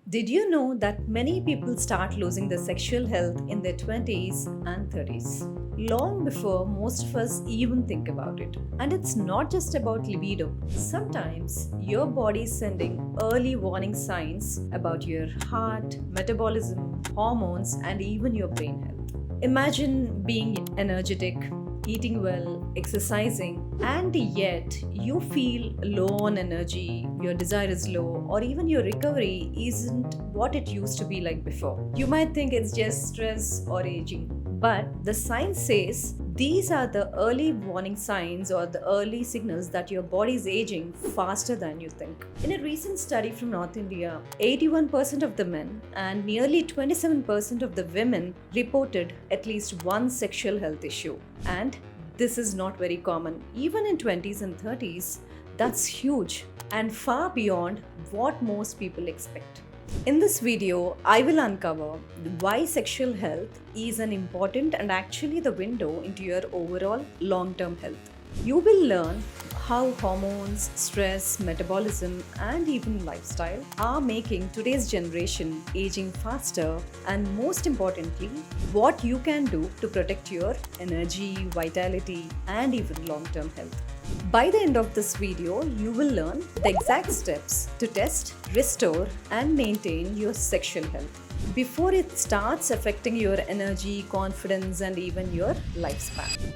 Did you know that many people start losing their sexual health in their 20s and 30s? Long before most of us even think about it. And it's not just about libido. Sometimes your body is sending early warning signs about your heart, metabolism, hormones, and even your brain health. Imagine being energetic, eating well, exercising, and yet you feel low on energy, your desire is low, or even your recovery isn't what it used to be like before. You might think it's just stress or aging, but the science says these are the early warning signs or the early signals that your body is aging faster than you think. In a recent study from North India, 81% of the men and nearly 27% of the women reported at least one sexual health issue. And this is not very common. Even in 20s and 30s, that's huge and far beyond what most people expect. In this video, I will uncover why sexual health is an important and actually the window into your overall long-term health. You will learn how hormones, stress, metabolism, and even lifestyle are making today's generation aging faster, and most importantly, what you can do to protect your energy, vitality, and even long-term health. By the end of this video, you will learn the exact steps to test, restore, and maintain your sexual health before it starts affecting your energy, confidence, and even your lifespan.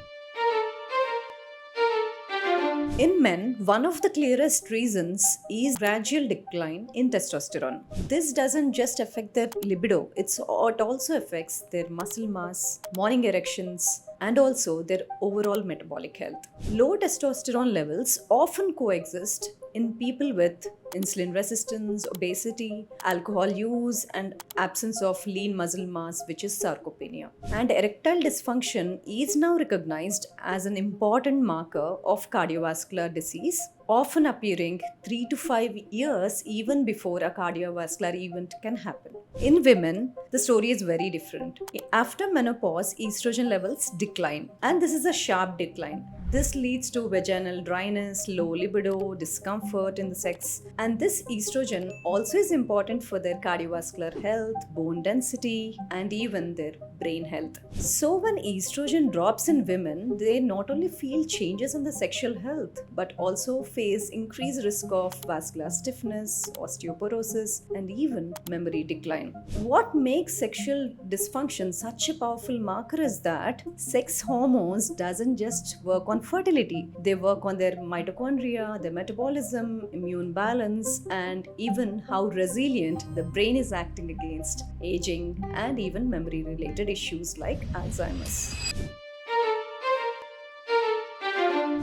In men, one of the clearest reasons is gradual decline in testosterone. This doesn't just affect their libido, it also affects their muscle mass, morning erections, and also their overall metabolic health. Low testosterone levels often coexist in people with insulin resistance, obesity, alcohol use, and absence of lean muscle mass, which is sarcopenia. And erectile dysfunction is now recognized as an important marker of cardiovascular disease, often appearing 3 to 5 years even before a cardiovascular event can happen. In women, the story is very different. After menopause, estrogen levels decline, and this is a sharp decline. This leads to vaginal dryness, low libido, discomfort in the sex, and this estrogen also is important for their cardiovascular health, bone density, and even their brain health. So when estrogen drops in women, they not only feel changes in the sexual health, but also face increased risk of vascular stiffness, osteoporosis, and even memory decline. What makes sexual dysfunction such a powerful marker is that sex hormones doesn't just work on fertility. They work on their mitochondria, their metabolism, immune balance, and even how resilient the brain is acting against aging and even memory related issues like Alzheimer's.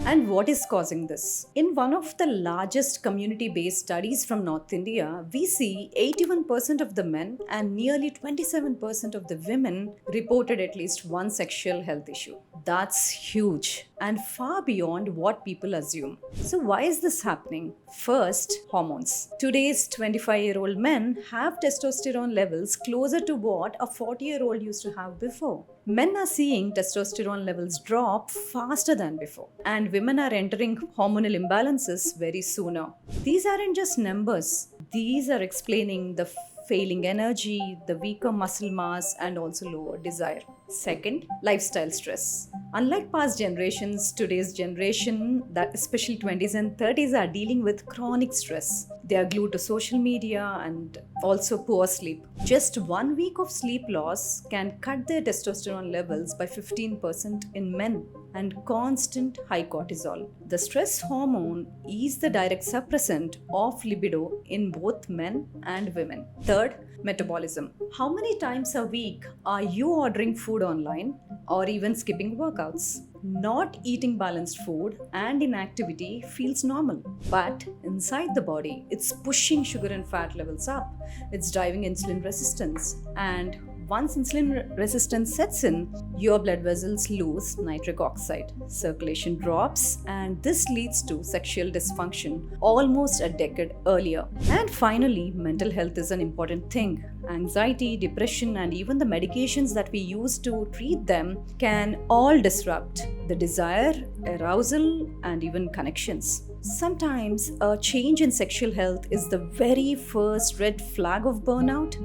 And what is causing this? In one of the largest community-based studies from North India, we see 81% of the men and nearly 27% of the women reported at least one sexual health issue. That's huge and far beyond what people assume. So why is this happening? First, hormones. Today's 25-year-old men have testosterone levels closer to what a 40-year-old used to have before. Men are seeing testosterone levels drop faster than before, and women are entering hormonal imbalances very sooner. These aren't just numbers, these are explaining the failing energy, the weaker muscle mass, and also lower desire. Second, lifestyle stress. Unlike past generations, today's generation, that especially 20s and 30s, are dealing with chronic stress. They are glued to social media and also poor sleep. Just 1 week of sleep loss can cut their testosterone levels by 15% in men, and constant high cortisol. The stress hormone is the direct suppressant of libido in both men and women. Third, metabolism. How many times a week are you ordering food online or even skipping workouts? Not eating balanced food and inactivity feels normal, but inside the body, it's pushing sugar and fat levels up. It's driving insulin resistance, and once insulin resistance sets in, your blood vessels lose nitric oxide, circulation drops, and this leads to sexual dysfunction almost a decade earlier. And finally, mental health is an important thing. Anxiety, depression, and even the medications that we use to treat them can all disrupt the desire, arousal, and even connections. Sometimes a change in sexual health is the very first red flag of burnout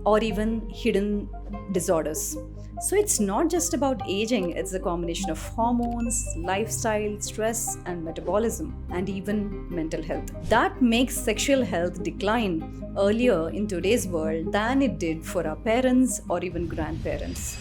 or even hidden disorders. So it's not just about aging, it's a combination of hormones, lifestyle, stress, and metabolism, and even mental health that makes sexual health decline earlier in today's world than it did for our parents or even grandparents.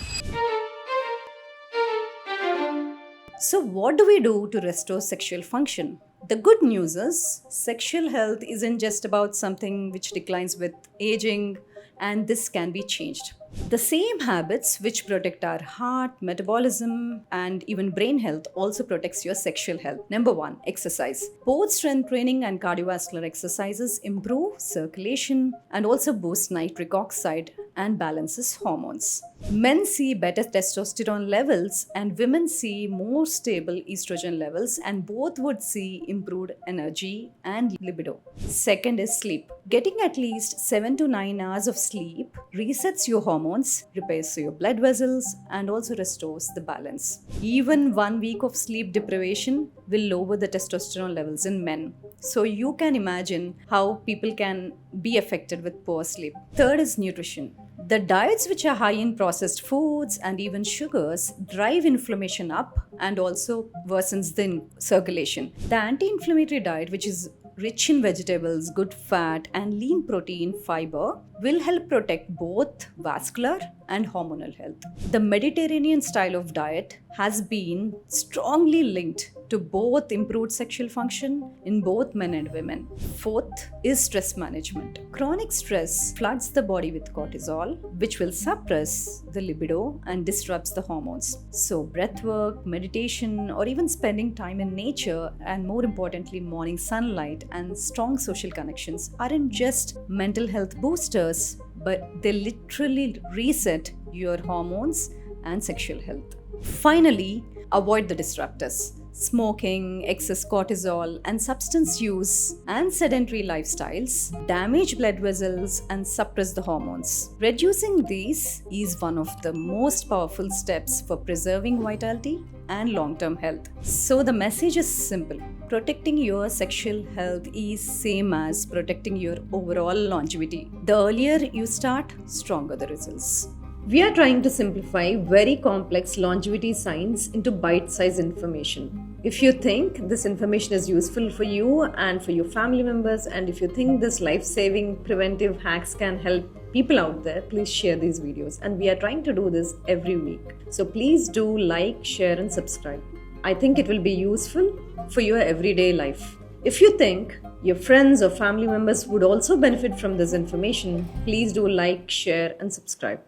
So, what do we do to restore sexual function? The good news is, sexual health isn't just about something which declines with aging, and this can be changed. The same habits which protect our heart, metabolism, and even brain health also protects your sexual health. Number 1, exercise. Both strength training and cardiovascular exercises improve circulation and also boost nitric oxide and balances hormones. Men see better testosterone levels and women see more stable estrogen levels, and both would see improved energy and libido. Second is sleep. Getting at least 7 to 9 hours of sleep resets your hormones, repairs your blood vessels, and also restores the balance. Even 1 week of sleep deprivation will lower the testosterone levels in men. So you can imagine how people can be affected with poor sleep. Third is nutrition. The diets which are high in processed foods and even sugars drive inflammation up and also worsens the circulation. The anti-inflammatory diet, which is rich in vegetables, good fat, and lean protein fiber, will help protect both vascular and hormonal health. The Mediterranean style of diet has been strongly linked to both improved sexual function in both men and women. Fourth is stress management. Chronic stress floods the body with cortisol, which will suppress the libido and disrupts the hormones. So, breath work, meditation, or even spending time in nature, and more importantly, morning sunlight and strong social connections aren't just mental health boosters, but they literally reset your hormones and sexual health. Finally, avoid the disruptors. Smoking, excess cortisol, and substance use and sedentary lifestyles damage blood vessels and suppress the hormones. Reducing these is one of the most powerful steps for preserving vitality and long-term health. So the message is simple. Protecting your sexual health is same as protecting your overall longevity. The earlier you start, stronger the results. We are trying to simplify very complex longevity science into bite-sized information. If you think this information is useful for you and for your family members, and if you think this life-saving preventive hacks can help people out there, please share these videos. And we are trying to do this every week. So please do like, share, and subscribe. I think it will be useful for your everyday life. If you think your friends or family members would also benefit from this information, please do like, share, and subscribe.